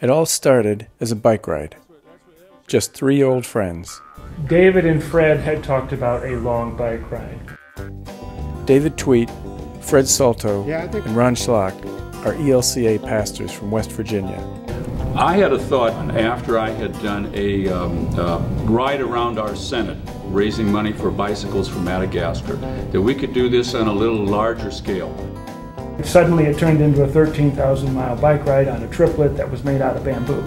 It all started as a bike ride. Just three old friends. David and Fred had talked about a long bike ride. David Tweet, Fred Salto, and Ron Schlock are ELCA pastors from West Virginia. I had a thought after I had done a ride around our Senate, raising money for bicycles for Madagascar, that we could do this on a little larger scale. Suddenly it turned into a 13,000-mile bike ride on a triplet that was made out of bamboo.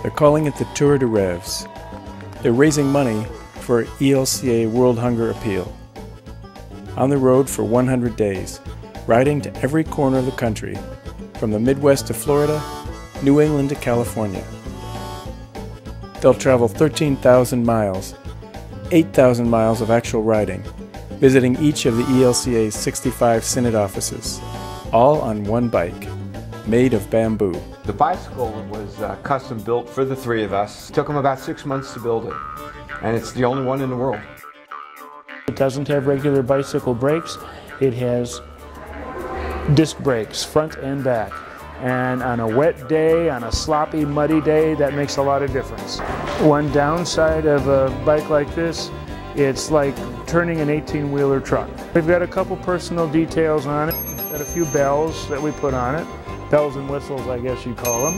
They're calling it the Tour de Revs. They're raising money for ELCA World Hunger Appeal. On the road for 100 days, riding to every corner of the country, from the Midwest to Florida, New England to California. They'll travel 13,000 miles, 8,000 miles of actual riding, visiting each of the ELCA's 65 synod offices, all on one bike, made of bamboo. The bicycle was custom built for the three of us. It took them about 6 months to build it, and it's the only one in the world. It doesn't have regular bicycle brakes. It has disc brakes, front and back. And on a wet day, on a sloppy, muddy day, that makes a lot of difference. One downside of a bike like this, it's like turning an 18-wheeler truck. We've got a couple personal details on it. We've got a few bells that we put on it. Bells and whistles, I guess you call them.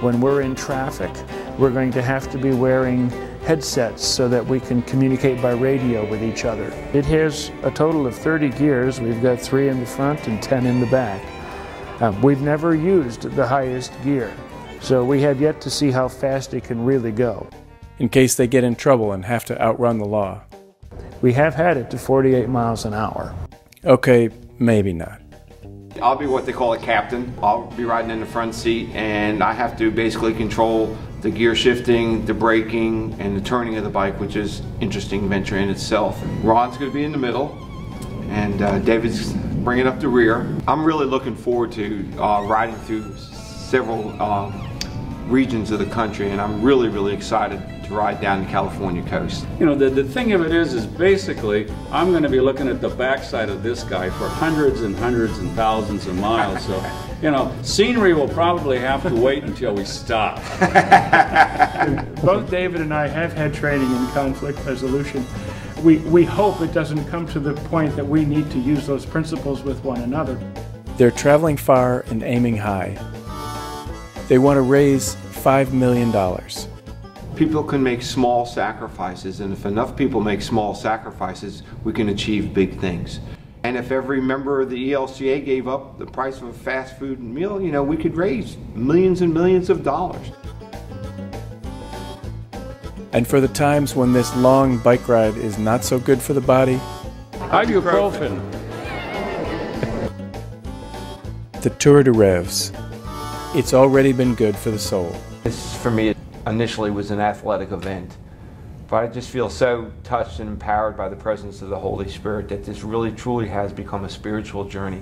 When we're in traffic, we're going to have to be wearing headsets so that we can communicate by radio with each other. It has a total of 30 gears. We've got 3 in the front and 10 in the back. We've never used the highest gear, so we have yet to see how fast it can really go. In case they get in trouble and have to outrun the law. We have had it to 48 miles an hour. Okay, maybe not. I'll be what they call a captain. I'll be riding in the front seat, and I have to basically control the gear shifting, the braking, and the turning of the bike, which is an interesting venture in itself. Ron's going to be in the middle, and David's bringing up the rear. I'm really looking forward to riding through several regions of the country, and I'm really excited to ride down the California coast. You know, the thing of it is basically, I'm going to be looking at the backside of this guy for hundreds and thousands of miles. So, you know, scenery will probably have to wait until we stop. Both David and I have had training in conflict resolution. We hope it doesn't come to the point that we need to use those principles with one another. They're traveling far and aiming high. They want to raise $5 million. People can make small sacrifices, and if enough people make small sacrifices, we can achieve big things. And if every member of the ELCA gave up the price of a fast food meal, you know, we could raise millions and millions of dollars. And for the times when this long bike ride is not so good for the body, Ibuprofen. the Tour de Revs. It's already been good for the soul. This, for me, initially was an athletic event, but I just feel so touched and empowered by the presence of the Holy Spirit that this really truly has become a spiritual journey.